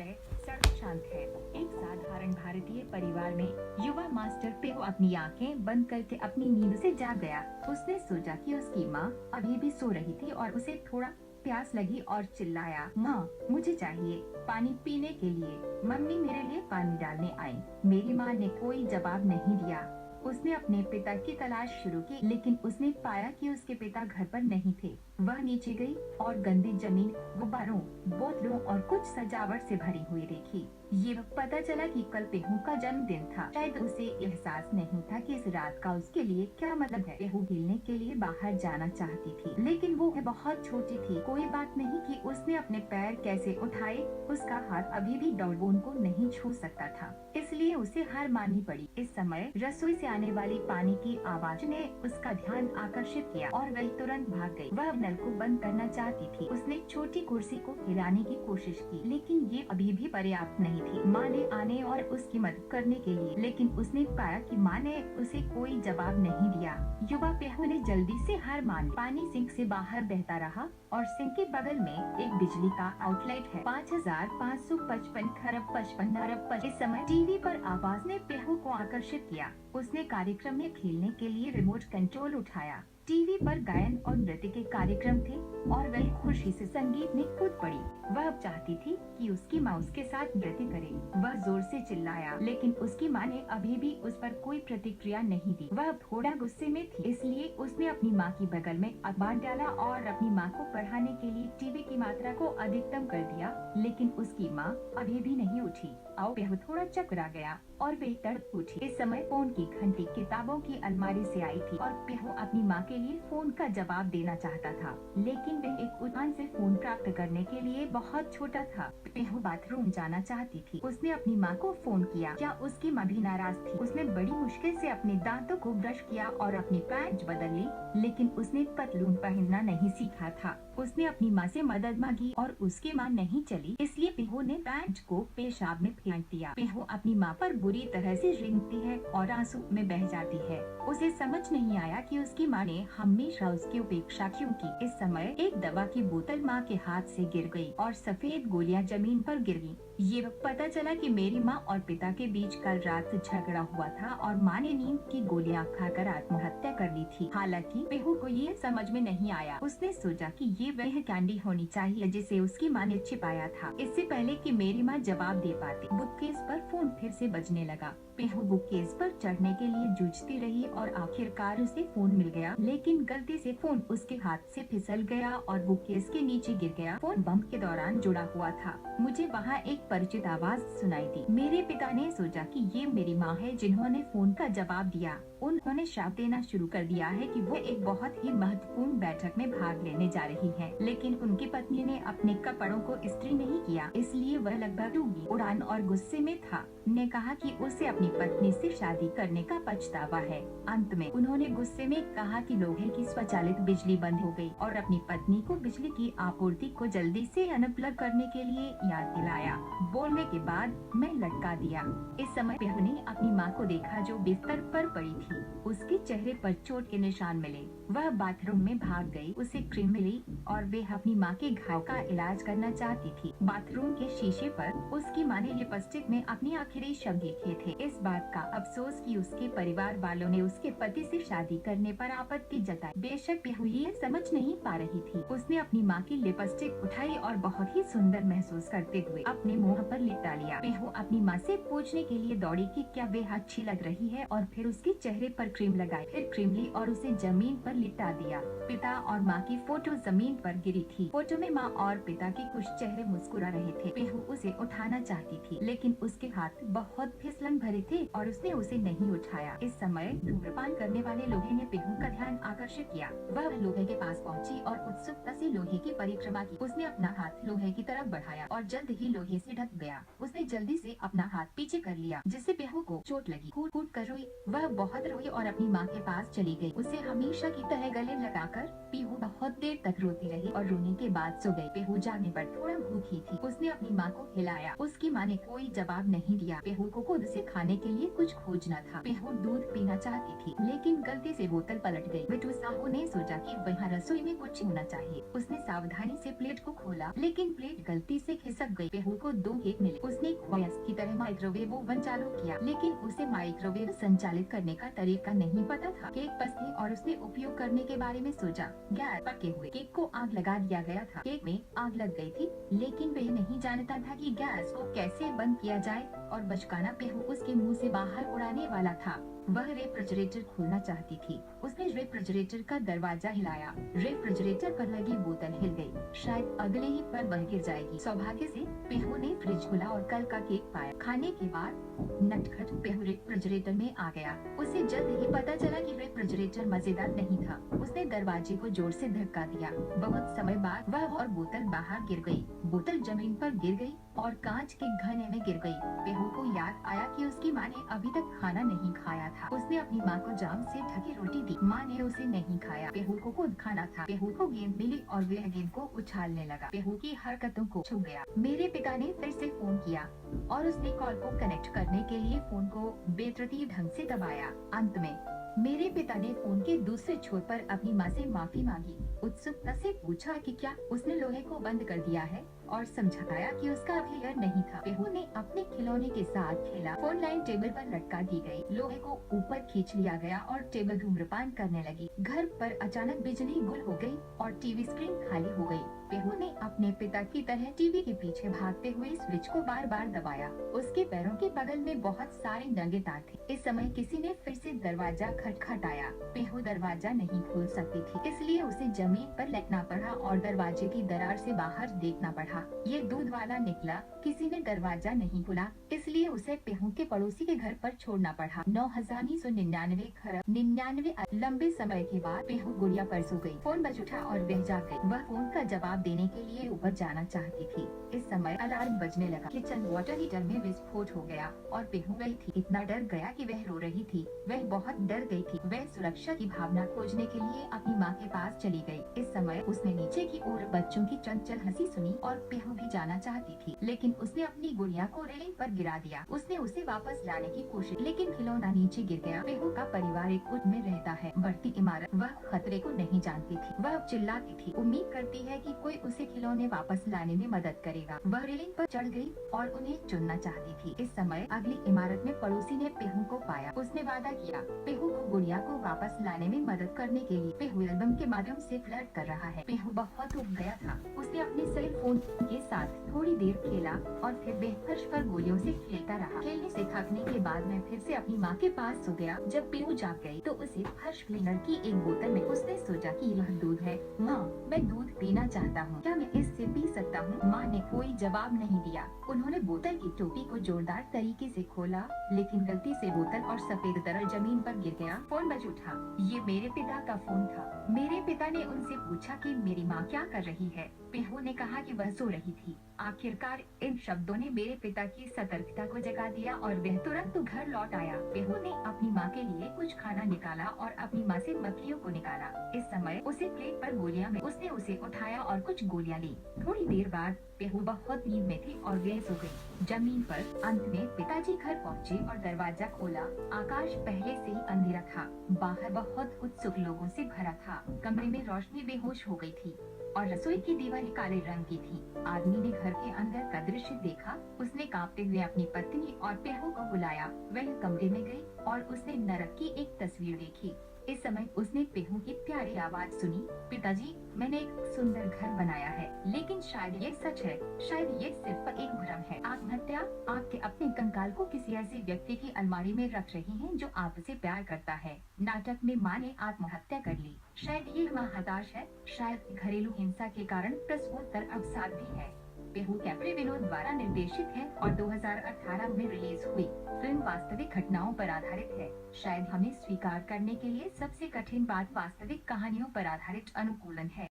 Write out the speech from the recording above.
सुबह सड़क शांत है। एक साधारण भारतीय परिवार में युवा मास्टर पेहू अपनी आंखें बंद करके अपनी नींद से जाग गया। उसने सोचा कि उसकी माँ अभी भी सो रही थी और उसे थोड़ा प्यास लगी और चिल्लाया, माँ मुझे चाहिए पानी पीने के लिए। मम्मी मेरे लिए पानी डालने आई। मेरी माँ ने कोई जवाब नहीं दिया। उसने अपने पिता की तलाश शुरू की, लेकिन उसने पाया कि उसके पिता घर पर नहीं थे। वह नीचे गई और गंदी जमीन, गुब्बारों, बोतलों और कुछ सजावट से भरी हुई देखी। ये पता चला कि कल पेहू का जन्मदिन था। शायद उसे एहसास नहीं था कि इस रात का उसके लिए क्या मतलब है। पेहू खेलने के लिए बाहर जाना चाहती थी, लेकिन वो बहुत छोटी थी। कोई बात नहीं कि उसने अपने पैर कैसे उठाए, उसका हाथ अभी भी डॉलबोन को नहीं छू सकता था, इसलिए उसे हार माननी पड़ी। इस समय रसोई से आने वाली पानी की आवाज ने उसका ध्यान आकर्षित किया और वह तुरंत भाग गई। वह नल को बंद करना चाहती थी। उसने छोटी कुर्सी को हिलाने की कोशिश की, लेकिन ये अभी भी पर्याप्त नहीं थी। माँ ने आने और उसकी मदद करने के लिए, लेकिन उसने पाया कि माँ ने उसे कोई जवाब नहीं दिया। युवा पेहू ने जल्दी से हार मान ली। पानी सिंक से बाहर बहता रहा और सिंक के बगल में एक बिजली का आउटलेट है। 5555 खरब 55 अरब 55। इस समय टीवी पर आवाज ने पेहू को आकर्षित किया। उसने कार्यक्रम में खेलने के लिए रिमोट कंट्रोल उठाया। टीवी पर गायन और नृत्य के कार्यक्रम थे और वह खुशी से संगीत में कूद पड़ी। वह अब चाहती थी कि उसकी माँ उसके साथ नृत्य करे। वह जोर से चिल्लाया, लेकिन उसकी माँ ने अभी भी उस पर कोई प्रतिक्रिया नहीं दी। वह थोड़ा गुस्से में थी, इसलिए उसने अपनी माँ की बगल में अखबार डाला और अपनी माँ को पढ़ाने के लिए टीवी की मात्रा को अधिकतम कर दिया, लेकिन उसकी माँ अभी भी नहीं उठी। आओ पेहू थोड़ा चकरा गया और वे तड़प उठी। इस समय फोन की घंटी किताबों की अलमारी से आई थी और पेहू अपनी माँ के लिए फोन का जवाब देना चाहता था, लेकिन वह एक उड़ान से फोन प्राप्त करने के लिए बहुत छोटा था। पेहू बाथरूम जाना चाहती थी। उसने अपनी माँ को फोन किया। क्या उसकी माँ भी नाराज थी? उसने बड़ी मुश्किल से अपने दांतों को ब्रश किया और अपनी पैंट बदल ली, लेकिन उसने पतलून पहनना नहीं सीखा था। उसने अपनी माँ से मदद मांगी और उसकी माँ नहीं चली, इसलिए पेहू ने पैंट को पेशाब में फेंक दिया। पेहू अपनी माँ पर बुरी तरह से रेंगती है और आंसू में बह जाती है। उसे समझ नहीं आया कि उसकी माँ ने हमेशा उसकी उपेक्षा क्यों की। इस समय एक दवा की बोतल माँ के हाथ से गिर गई और सफेद गोलियां जमीन पर गिर गईं। ये पता चला कि मेरी माँ और पिता के बीच कल रात झगड़ा हुआ था और माँ ने नींद की गोलियां खाकर आत्महत्या कर ली थी। हालांकि पेहू को ये समझ में नहीं आया। उसने सोचा कि ये वह कैंडी होनी चाहिए जिसे उसकी माँ ने छिपाया था, इससे पहले कि मेरी माँ जवाब दे पाती। बुककेस पर फोन फिर से बजने लगा। पेहू बुककेस पर चढ़ने के लिए जूझती रही और आखिरकार उसे फोन मिल गया, लेकिन गलती से फोन उसके हाथ से फिसल गया और बुककेस के नीचे गिर गया। फोन बम के दौरान जुड़ा हुआ था। मुझे वहाँ एक परिचित आवाज सुनाई दी। मेरे पिता ने सोचा कि ये मेरी माँ है जिन्होंने फोन का जवाब दिया। उन्होंने श्राप देना शुरू कर दिया है कि वो एक बहुत ही महत्वपूर्ण बैठक में भाग लेने जा रही है, लेकिन उनकी पत्नी ने अपने कपड़ों को इस्त्री नहीं किया, इसलिए वह लगभग डूबी। उड़ान और गुस्से में था। ने कहा कि उसे अपनी पत्नी से शादी करने का पछतावा है। अंत में उन्होंने गुस्से में कहा कि लोहे की स्वचालित बिजली बंद हो गई और अपनी पत्नी को बिजली की आपूर्ति को जल्दी से अनप्लग करने के लिए याद दिलाया। बोलने के बाद मैं लटका दिया। इस समय पेहू ने अपनी माँ को देखा जो बिस्तर पर पड़ी थी। उसके चेहरे पर चोट के निशान मिले। वह बाथरूम में भाग गई। उसे क्रीम मिली और वे अपनी माँ के घाव का इलाज करना चाहती थी। बाथरूम के शीशे पर उसकी माँ ने लिपस्टिक में अपनी आखिरी शब्द लिखे थे। इस बात का अफसोस कि उसके परिवार वालों ने उसके पति से शादी करने पर आपत्ति जताई। बेशक पेहू ये समझ नहीं पा रही थी। उसने अपनी माँ की लिपस्टिक उठाई और बहुत ही सुंदर महसूस करते हुए अपने मुँह पर लिपटा लिया। पेहू अपनी माँ से पूछने के लिए दौड़ी कि क्या वे अच्छी लग रही है और फिर उसके चेहरे पर क्रीम लगाई। फिर क्रीम ली और उसे जमीन पर लिटा दिया। पिता और माँ की फोटो जमीन पर गिरी थी। फोटो में माँ और पिता के खुश चेहरे मुस्कुरा रहे थे। पेहू उसे उठाना चाहती थी, लेकिन उसके हाथ बहुत फिसलन भरे थे और उसने उसे नहीं उठाया। इस समय धूम्रपान करने वाले लोहे ने पेहू का ध्यान आकर्षित किया। वह लोहे के पास पहुंची और उत्सुकता से लोहे की परिक्रमा की। उसने अपना हाथ लोहे की तरफ बढ़ाया और जल्द ही लोहे से ढक गया। उसने जल्दी से अपना हाथ पीछे कर लिया, जिससे पेहू को चोट लगी। कूद कूद कर रोई। वह बहुत रोई और अपनी माँ के पास चली गई। उसे हमेशा की तरह गले लगाकर पेहू बहुत देर तक रोती रोती रही और रोने के बाद सो गई। पेहू जागने पर थोड़ा भूखी थी। उसने अपनी माँ को हिलाया। उसकी माँ ने कोई जवाब नहीं दिया। पेहू को खुद से खाने के लिए कुछ खोजना था। पेहू दूध पीना चाहती थी, लेकिन गलती से बोतल पलट गई। बिट्टू साहू ने सोचा कि वहाँ रसोई में कुछ होना चाहिए। उसने सावधानी से प्लेट को खोला, लेकिन प्लेट गलती से खिसक गई। पेहू को 2 केक मिले। उसने एक वयस्क की तरह माइक्रोवेव ओवन चालू किया, लेकिन उसे माइक्रोवेव संचालित करने का तरीका नहीं पता था। केक पसने और उसने उपयोग करने के बारे में सोचा। गैस पके हुए केक को आग लगा दिया गया था। केक में आग लग गई थी, लेकिन वह नहीं जानता था कि गैस को कैसे बंद किया जाए और बचकाना पेहू उसके मुंह से बाहर उड़ाने वाला था। वह रेफ्रिजरेटर खोलना चाहती थी। उसने रेफ्रिजरेटर का दरवाजा हिलाया। रेफ्रिजरेटर पर लगी बोतल हिल गई। शायद अगले ही पल बंद गिर जाएगी। सौभाग्य से पेहू ने फ्रिज खोला और कल का केक पाया। खाने के बाद नटखट पेहू रेफ्रिजरेटर में आ गया। उसे जल्द ही पता चला कि रेफ्रिजरेटर मजेदार नहीं था। उसने दरवाजे को जोर से धक्का दिया। बहुत समय बाद वह और बोतल बाहर गिर गई। बोतल जमीन पर गिर गई और कांच के घने में गिर गई। पेहू को याद आया कि उसकी माँ ने अभी तक खाना नहीं खाया था। उसने अपनी माँ को जाम से ढकी रोटी दी। माँ ने उसे नहीं खाया। पेहू को खुद खाना था। पेहू को गेंद मिली और वह गेंद को उछालने लगा। पेहू की हरकतों को छू गया। मेरे पिता ने फिर से फोन किया और उसने कॉल को कनेक्ट करने के लिए फोन को बेतरतीब ढंग से दबाया। अंत में मेरे पिता ने फोन के दूसरे छोर पर अपनी माँ से माफी मांगी। उत्सुकता से पूछा कि क्या उसने लोहे को बंद कर दिया है और समझाया कि उसका अभी यह नहीं था। पेहू ने अपने खिलौने के साथ खेला। फोन लाइन टेबल पर लटका दी गई। लोहे को ऊपर खींच लिया गया और टेबल धूम्रपान करने लगी। घर पर अचानक बिजली गुल हो गई और टीवी स्क्रीन खाली हो गई। पेहू ने अपने पिता की तरह टीवी के पीछे भागते हुए स्विच को बार बार दबाया। उसके पैरों के बगल में बहुत सारे नंगे तार थे। इस समय किसी ने फिर से दरवाजा खटखटाया। पेहू दरवाजा नहीं खोल सकती थी, इसलिए उसे जमीन पर लेटना पड़ा और दरवाजे की दरार से बाहर देखना पड़ा। ये दूध वाला निकला। किसी ने दरवाजा नहीं खोला, इसलिए उसे पेहू के पड़ोसी के घर पर छोड़ना पड़ा। 9,999 खरब 99 लंबे समय के बाद पेहू गुड़िया पर सो गई। फोन बज उठा और वह जाग गई। वह फोन का जवाब देने के लिए ऊपर जाना चाहती थी। इस समय अलार्म बजने लगा। किचन वाटर हीटर में विस्फोट हो गया और पेहू गई थी। इतना डर गया कि वह रो रही थी। वह बहुत डर गई थी। वह सुरक्षा की भावना खोजने के लिए अपनी माँ के पास चली गई। इस समय उसने नीचे की ओर बच्चों की चंचल हंसी सुनी और पेहू भी जाना चाहती थी, लेकिन उसने अपनी गुड़िया को रेलिंग पर गिरा दिया। उसने उसे वापस लाने की कोशिश, लेकिन खिलौना नीचे गिर गया। पेहू का परिवार एक उच्च में रहता है। बढ़ती इमारत। वह खतरे को नहीं जानती थी। वह चिल्लाती थी, उम्मीद करती है कि कोई उसे खिलौने वापस लाने में मदद करेगा। वह रेलिंग पर चढ़ गई और उन्हें चुनना चाहती थी। इस समय अगली इमारत में पड़ोसी ने पेहू को पाया। उसने वादा किया पेहू को गुड़िया को वापस लाने में मदद करने के लिए। पेहू एल्बम के माध्यम से फ्लर्ट कर रहा है। पेहू बहुत उब गया था। उसने अपने सेल फोन के साथ थोड़ी देर खेला और फिर वह फर्श पर गोलियों से खेलता रहा। खेलने से थकने के बाद मैं फिर से अपनी माँ के पास सो गया। जब पेहू जाग गई तो उसे फर्श क्लीनर की एक बोतल में। उसने सोचा कि यह दूध है। माँ, मैं दूध पीना चाहता हूँ, क्या मैं इससे पी सकता हूँ? माँ ने कोई जवाब नहीं दिया। उन्होंने बोतल की टोपी को जोरदार तरीके से खोला, लेकिन गलती से बोतल और सफेद तरल जमीन पर गिर गया। फोन बज उठा। ये मेरे पिता का फोन था। मेरे पिता ने उनसे पूछा कि मेरी माँ क्या कर रही है। पेहू ने कहा कि वह सो रही थी। आखिरकार इन शब्दों ने मेरे पिता की सतर्कता को जगा दिया और वह तुरंत घर लौट आया। पेहू ने अपनी माँ के लिए कुछ खाना निकाला और अपनी माँ से मक्खियों को निकाला। इस समय उसे प्लेट पर गोलियां में। उसने उसे उठाया और कुछ गोलियां ली। थोड़ी देर बाद पेहू बहुत नींद में थी और वह सो गई जमीन पर। अंत में पिताजी घर पहुँचे और दरवाजा खोला। आकाश पहले से ही अंधेरा था। बाहर बहुत उत्सुक लोगों से भरा था। कमरे में रोशनी बेहोश हो गई थी और रसोई की दीवारें काले रंग की थी। आदमी ने घर के अंदर का दृश्य देखा। उसने कांपते हुए अपनी पत्नी और पेहू को बुलाया। वह कमरे में गई और उसने नरक की एक तस्वीर देखी। इस समय उसने पेहू की प्यारी आवाज सुनी, पिताजी, मैंने एक सुंदर घर बनाया है, लेकिन शायद ये सच है, शायद ये सिर्फ एक भ्रम है। आत्महत्या? आपके अपने कंकाल को किसी ऐसे व्यक्ति की अलमारी में रख रही हैं जो आपसे प्यार करता है। नाटक में माँ ने आत्महत्या कर ली। शायद ये माँ हताश है। शायद घरेलू हिंसा के कारण प्रसूतर अवसाद भी है। पेहू कैप्री विनोद द्वारा निर्देशित है और 2018 में रिलीज हुई। फिल्म वास्तविक घटनाओं पर आधारित है। शायद हमें स्वीकार करने के लिए सबसे कठिन बात वास्तविक कहानियों पर आधारित अनुकूलन है।